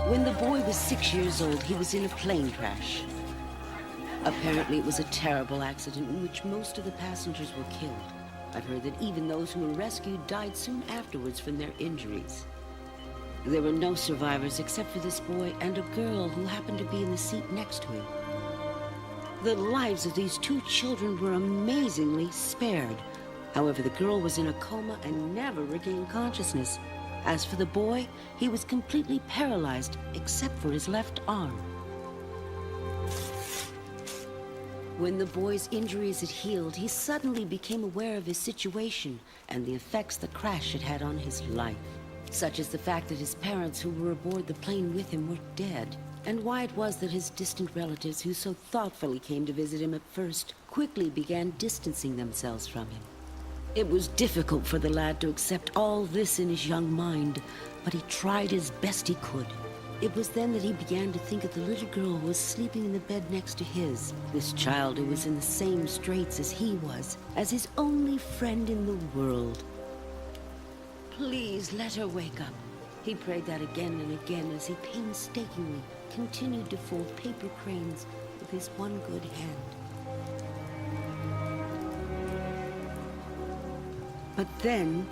When the boy was 6 years old, he was in a plane crash. Apparently, it was a terrible accident in which most of the passengers were killed. I've heard that even those who were rescued died soon afterwards from their injuries. There were no survivors except for this boy and a girl who happened to be in the seat next to him. The lives of these two children were amazingly spared. However, the girl was in a coma and never regained consciousness. As for the boy, he was completely paralyzed except for his left arm. When the boy's injuries had healed, he suddenly became aware of his situation and the effects the crash had had on his life, such as the fact that his parents who were aboard the plane with him were dead, and why it was that his distant relatives who so thoughtfully came to visit him at first quickly began distancing themselves from him. It was difficult for the lad to accept all this in his young mind, but he tried as best he could. It was then that he began to think of the little girl who was sleeping in the bed next to his, this child who was in the same straits as he was, as his only friend in the world. Please let her wake up. He prayed that again and again as he painstakingly continued to fold paper cranes with his one good hand. But then...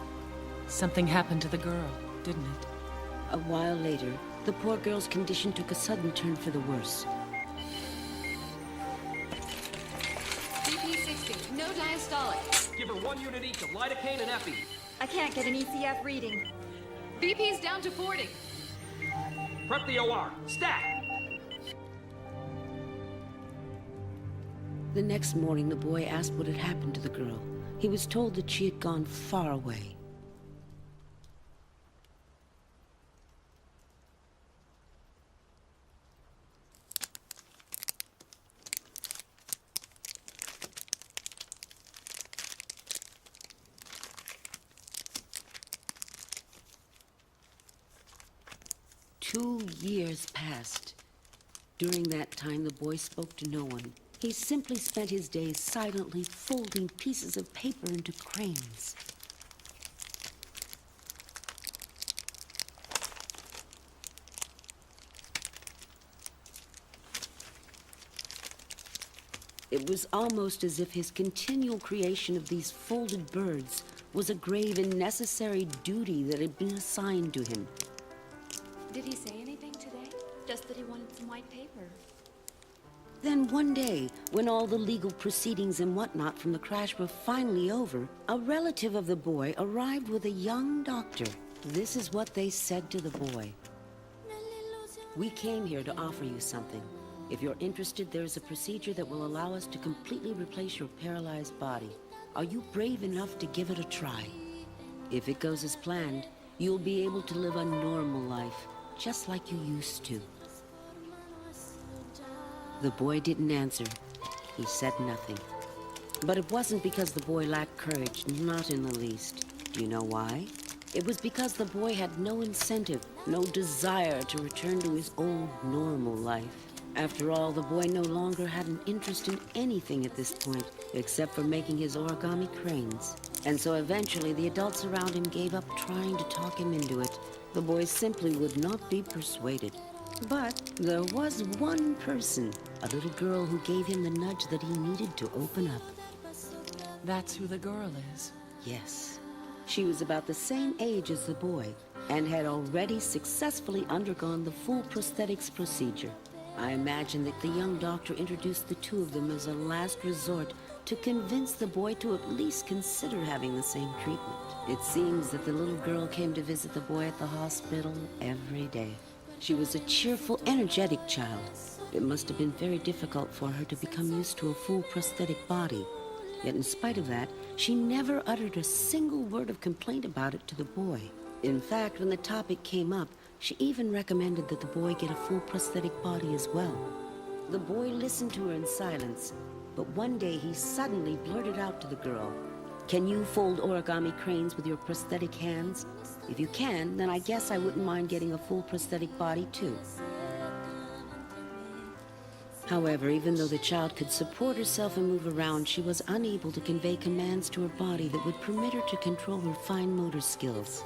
something happened to the girl, didn't it? A while later, the poor girl's condition took a sudden turn for the worse. BP 60, no diastolic. Give her 1 unit each of lidocaine and epi. I can't get an ECF reading. BP's down to 40. Prep the OR. Stat! The next morning, the boy asked what had happened to the girl. He was told that she had gone far away. Two years passed. During that time, the boy spoke to no one. He simply spent his days silently folding pieces of paper into cranes. It was almost as if his continual creation of these folded birds was a grave and necessary duty that had been assigned to him. Did he say anything today? Just that he wanted some white paper. Then one day, when all the legal proceedings and whatnot from the crash were finally over, a relative of the boy arrived with a young doctor. This is what they said to the boy. We came here to offer you something. If you're interested, there's a procedure that will allow us to completely replace your paralyzed body. Are you brave enough to give it a try? If it goes as planned, you'll be able to live a normal life, just like you used to. The boy didn't answer. He said nothing. But it wasn't because the boy lacked courage, not in the least. Do you know why? It was because the boy had no incentive, no desire to return to his old normal life. After all, the boy no longer had an interest in anything at this point, except for making his origami cranes. And so eventually the adults around him gave up trying to talk him into it. The boy simply would not be persuaded. But there was one person, a little girl who gave him the nudge that he needed to open up. That's who the girl is. Yes. She was about the same age as the boy and had already successfully undergone the full prosthetics procedure. I imagine that the young doctor introduced the two of them as a last resort to convince the boy to at least consider having the same treatment. It seems that the little girl came to visit the boy at the hospital every day. She was a cheerful, energetic child. It must have been very difficult for her to become used to a full prosthetic body. Yet in spite of that, she never uttered a single word of complaint about it to the boy. In fact, when the topic came up, she even recommended that the boy get a full prosthetic body as well. The boy listened to her in silence, but one day he suddenly blurted out to the girl, "Can you fold origami cranes with your prosthetic hands? If you can, then I guess I wouldn't mind getting a full prosthetic body too." However, even though the child could support herself and move around, she was unable to convey commands to her body that would permit her to control her fine motor skills.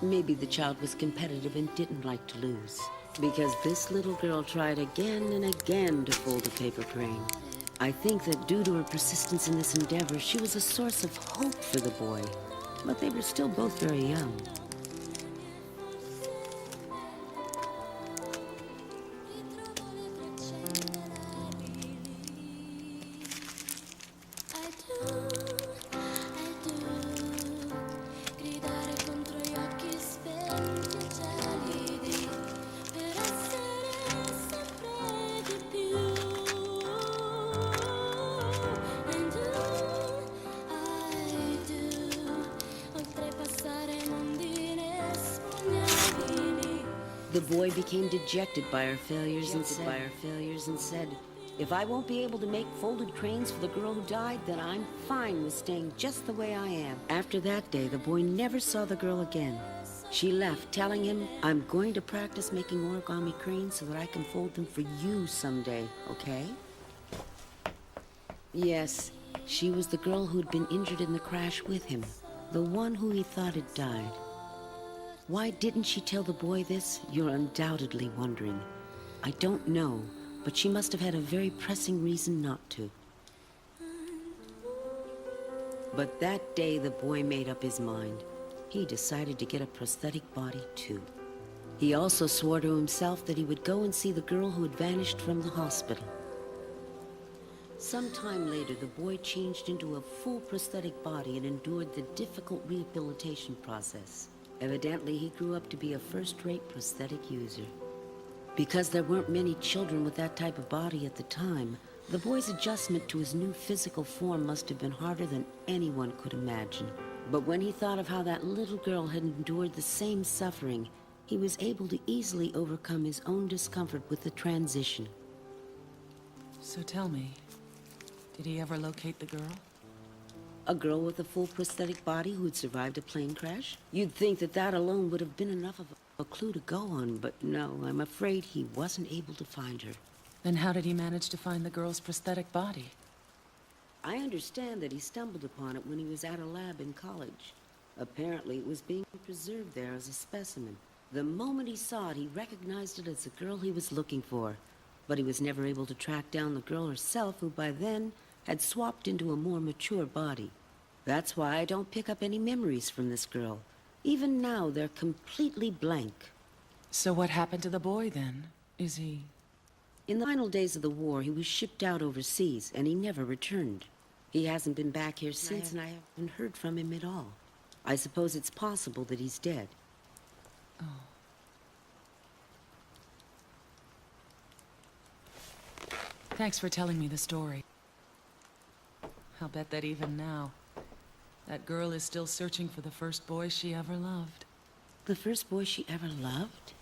Maybe the child was competitive and didn't like to lose. Because this little girl tried again and again to fold a paper crane. I think that due to her persistence in this endeavor, she was a source of hope for the boy. But they were still both very young. The boy became dejected by our failures and said, "If I won't be able to make folded cranes for the girl who died, then I'm fine with staying just the way I am." After that day, the boy never saw the girl again. She left, telling him, "I'm going to practice making origami cranes so that I can fold them for you someday, okay?" Yes, she was the girl who'd been injured in the crash with him, the one who he thought had died. Why didn't she tell the boy this? You're undoubtedly wondering. I don't know, but she must have had a very pressing reason not to. But that day, the boy made up his mind. He decided to get a prosthetic body, too. He also swore to himself that he would go and see the girl who had vanished from the hospital. Some time later, the boy changed into a full prosthetic body and endured the difficult rehabilitation process. Evidently, he grew up to be a first-rate prosthetic user. Because there weren't many children with that type of body at the time, the boy's adjustment to his new physical form must have been harder than anyone could imagine. But when he thought of how that little girl had endured the same suffering, he was able to easily overcome his own discomfort with the transition. So tell me, did he ever locate the girl? A girl with a full prosthetic body who had survived a plane crash? You'd think that that alone would have been enough of a clue to go on, but no, I'm afraid he wasn't able to find her. Then how did he manage to find the girl's prosthetic body? I understand that he stumbled upon it when he was at a lab in college. Apparently, it was being preserved there as a specimen. The moment he saw it, he recognized it as the girl he was looking for. But he was never able to track down the girl herself, who by then had swapped into a more mature body. That's why I don't pick up any memories from this girl. Even now, they're completely blank. So what happened to the boy then? Is he... In the final days of the war, he was shipped out overseas, and he never returned. He hasn't been back here since, and I haven't heard from him at all. I suppose it's possible that he's dead. Oh. Thanks for telling me the story. I'll bet that even now, that girl is still searching for the first boy she ever loved. The first boy she ever loved?